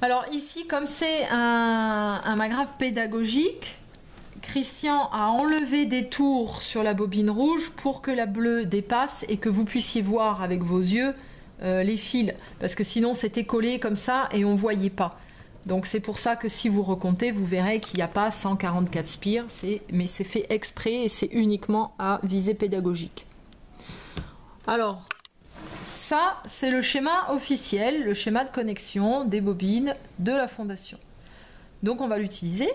Alors ici, comme c'est un magrave pédagogique, Christian a enlevé des tours sur la bobine rouge pour que la bleue dépasse et que vous puissiez voir avec vos yeux les fils, parce que sinon c'était collé comme ça et on ne voyait pas. Donc c'est pour ça que si vous recomptez, vous verrez qu'il n'y a pas 144 spires, mais c'est fait exprès et c'est uniquement à visée pédagogique. Alors, ça c'est le schéma officiel, le schéma de connexion des bobines de la fondation. Donc on va l'utiliser.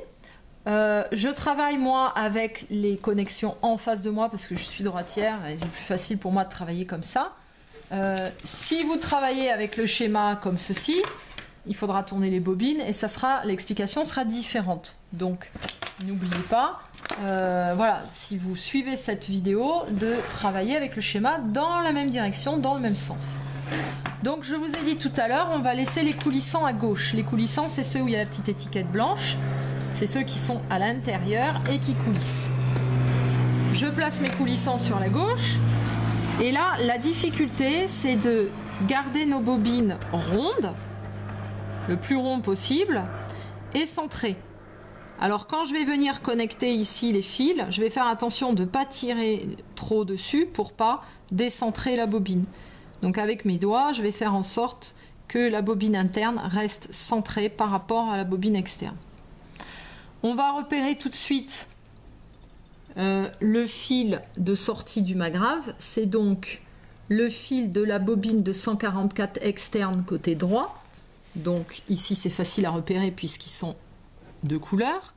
Je travaille moi avec les connexions en face de moi parce que je suis droitière et c'est plus facile pour moi de travailler comme ça. Si vous travaillez avec le schéma comme ceci, il faudra tourner les bobines et l'explication sera différente. Donc n'oubliez pas, voilà, si vous suivez cette vidéo, de travailler avec le schéma dans la même direction, dans le même sens. Donc je vous ai dit tout à l'heure, on va laisser les coulissants à gauche. Les coulissants, c'est ceux où il y a la petite étiquette blanche. C'est ceux qui sont à l'intérieur et qui coulissent. Je place mes coulissants sur la gauche. Et là, la difficulté, c'est de garder nos bobines rondes, le plus rond possible, et centrées. Alors quand je vais venir connecter ici les fils, je vais faire attention de ne pas tirer trop dessus pour pas décentrer la bobine. Donc avec mes doigts, je vais faire en sorte que la bobine interne reste centrée par rapport à la bobine externe. On va repérer tout de suite le fil de sortie du magrave. C'est donc le fil de la bobine de 144 externe côté droit. Donc ici c'est facile à repérer puisqu'ils sont de couleur.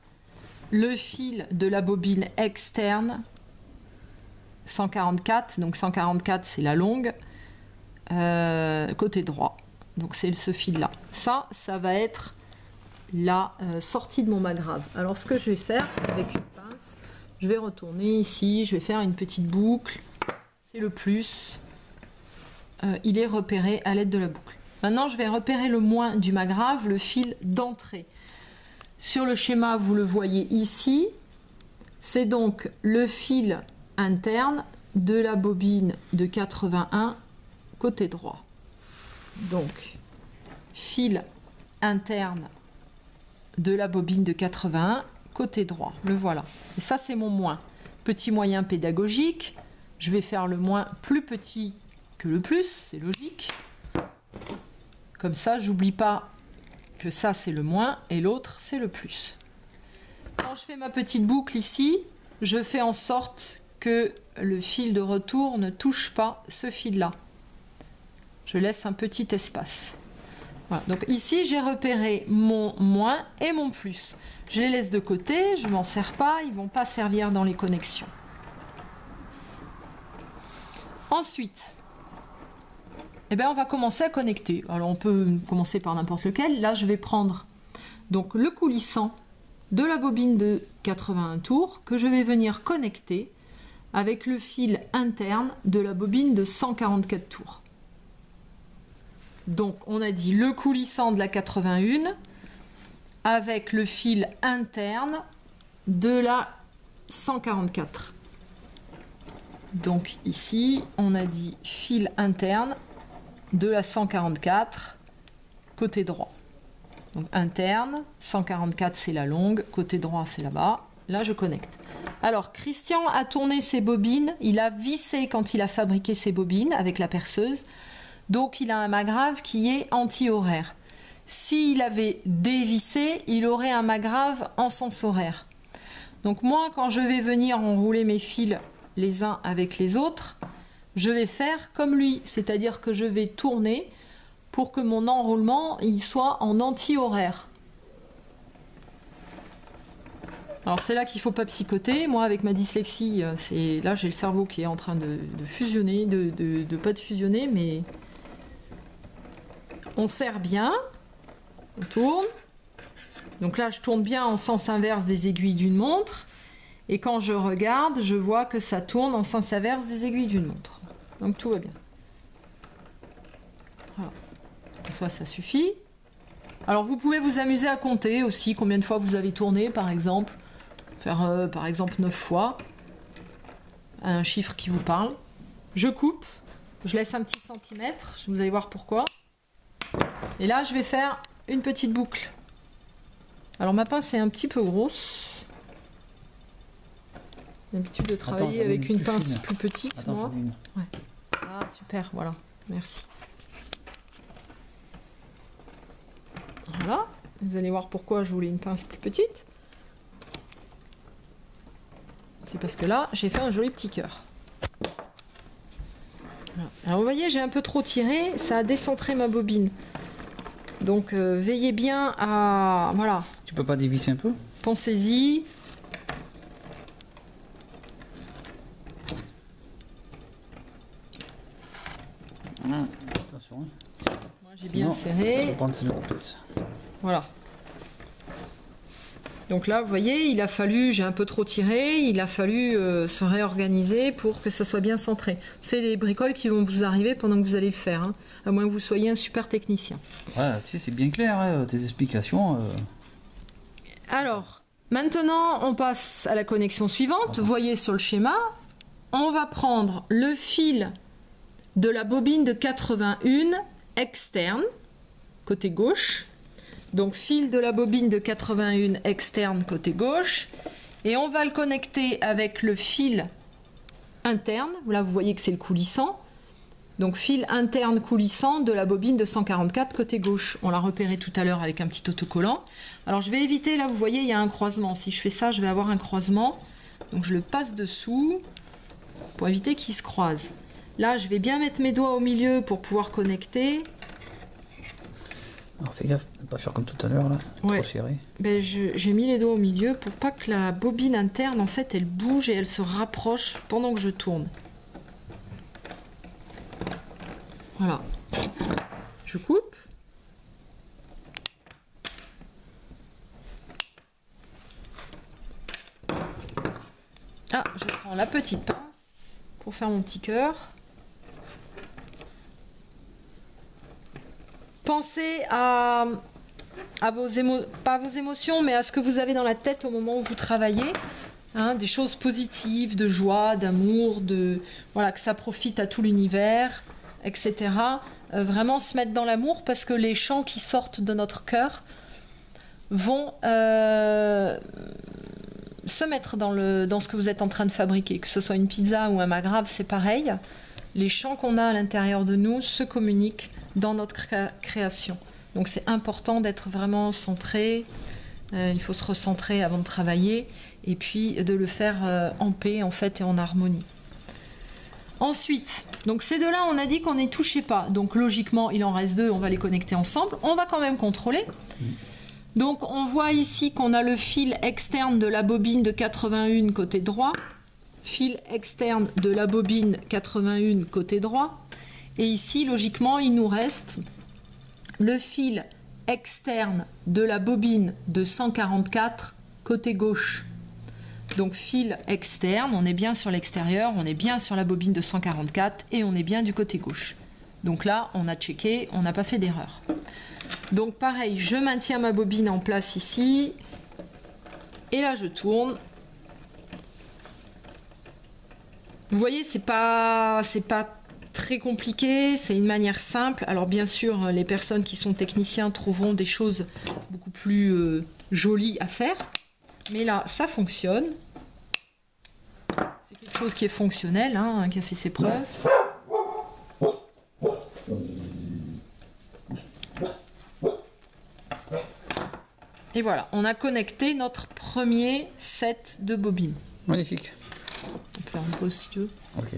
Le fil de la bobine externe 144, donc 144 c'est la longue, côté droit. Donc c'est ce fil là. Ça va être la sortie de mon magrave. Alors ce que je vais faire avec une pince, je vais retourner ici, je vais faire une petite boucle, c'est le plus, il est repéré à l'aide de la boucle. Maintenant je vais repérer le moins du magrave, le fil d'entrée. Sur le schéma vous le voyez ici, c'est donc le fil interne de la bobine de 81 côté droit. Donc fil interne de la bobine de 81 côté droit, le voilà. Et ça c'est mon moins. Petit moyen pédagogique, je vais faire le moins plus petit que le plus, c'est logique. Comme ça j'oublie pas que ça c'est le moins et l'autre c'est le plus. Quand je fais ma petite boucle ici, je fais en sorte que le fil de retour ne touche pas ce fil là. Je laisse un petit espace. Voilà. Donc ici j'ai repéré mon moins et mon plus. Je les laisse de côté, je ne m'en sers pas, ils ne vont pas servir dans les connexions. Ensuite, on va commencer à connecter. Alors on peut commencer par n'importe lequel. Là je vais prendre donc le coulissant de la bobine de 81 tours que je vais venir connecter avec le fil interne de la bobine de 144 tours. Donc on a dit le coulissant de la 81 avec le fil interne de la 144. Donc ici on a dit fil interne de la 144 côté droit. Donc interne, 144 c'est la longue, côté droit c'est là-bas. Là je connecte. Alors Christian a tourné ses bobines, il a vissé quand il a fabriqué ses bobines avec la perceuse. Donc il a un magrave qui est anti-horaire. S'il avait dévissé, il aurait un magrave en sens horaire. Donc moi, quand je vais venir enrouler mes fils les uns avec les autres, je vais faire comme lui. C'est-à-dire que je vais tourner pour que mon enroulement il soit en anti-horaire. Alors c'est là qu'il ne faut pas psychoter. Moi avec ma dyslexie, là j'ai le cerveau qui est en train de fusionner, de pas de fusionner, mais on serre bien, on tourne. Donc là je tourne bien en sens inverse des aiguilles d'une montre. Et quand je regarde, je vois que ça tourne en sens inverse des aiguilles d'une montre. Donc tout va bien. Voilà. Donc ça suffit. Alors vous pouvez vous amuser à compter aussi combien de fois vous avez tourné par exemple. Faire par exemple 9 fois. Un chiffre qui vous parle. Je coupe. Je laisse un petit centimètre. Vous allez voir pourquoi. Et là je vais faire une petite boucle. Alors ma pince est un petit peu grosse. J'ai l'habitude de travailler avec une pince plus petite. Attends, moi. une. Ouais. Ah super, voilà, merci. Voilà, vous allez voir pourquoi je voulais une pince plus petite. C'est parce que là, j'ai fait un joli petit cœur. Voilà. Alors vous voyez, j'ai un peu trop tiré, ça a décentré ma bobine. Donc veillez bien à... Voilà. Tu peux pas dévisser un peu? Pensez-y. Attention. Moi j'ai bien serré. Voilà. Donc là, vous voyez, il a fallu, j'ai un peu trop tiré, il a fallu se réorganiser pour que ça soit bien centré. C'est les bricoles qui vont vous arriver pendant que vous allez le faire, hein, à moins que vous soyez un super technicien. Ouais, tu sais, c'est bien clair, hein, tes explications. Alors, maintenant, on passe à la connexion suivante. Vous voyez sur le schéma, on va prendre le fil de la bobine de 81 externe, côté gauche. Donc fil de la bobine de 81 externe côté gauche, et on va le connecter avec le fil interne. Là vous voyez que c'est le coulissant, donc fil interne coulissant de la bobine de 144 côté gauche. On l'a repéré tout à l'heure avec un petit autocollant. Alors je vais éviter, là vous voyez il y a un croisement, si je fais ça je vais avoir un croisement, donc je le passe dessous pour éviter qu'il se croise. Là je vais bien mettre mes doigts au milieu pour pouvoir connecter. Alors fais gaffe, ne pas faire comme tout à l'heure là, ouais. Trop serré. Ben, j'ai mis les doigts au milieu pour pas que la bobine interne en fait elle bouge et elle se rapproche pendant que je tourne. Voilà. Je coupe. Ah, je prends la petite pince pour faire mon petit cœur. Pensez à pas vos émotions, mais à ce que vous avez dans la tête au moment où vous travaillez. Hein, des choses positives, de joie, d'amour, voilà, que ça profite à tout l'univers, etc. Vraiment se mettre dans l'amour, parce que les chants qui sortent de notre cœur vont se mettre dans ce que vous êtes en train de fabriquer. Que ce soit une pizza ou un magrave, c'est pareil. Les chants qu'on a à l'intérieur de nous se communiquent dans notre création. Donc c'est important d'être vraiment centré, il faut se recentrer avant de travailler et puis de le faire en paix en fait et en harmonie. Ensuite, donc ces deux-là on a dit qu'on n'y touchait pas, donc logiquement il en reste deux, on va les connecter ensemble, on va quand même contrôler. Donc on voit ici qu'on a le fil externe de la bobine de 81 côté droit, fil externe de la bobine 81 côté droit. Et ici, logiquement, il nous reste le fil externe de la bobine de 144 côté gauche. Donc fil externe, on est bien sur l'extérieur, on est bien sur la bobine de 144 et on est bien du côté gauche. Donc là, on a checké, on n'a pas fait d'erreur. Donc pareil, je maintiens ma bobine en place ici. Et là, je tourne. Vous voyez, c'est pas très compliqué, c'est une manière simple. Alors bien sûr, les personnes qui sont techniciens trouveront des choses beaucoup plus jolies à faire. Mais là, ça fonctionne. C'est quelque chose qui est fonctionnel, hein, qui a fait ses preuves. Et voilà, on a connecté notre premier set de bobines. Magnifique. On peut faire une pause si tu veux. Ok.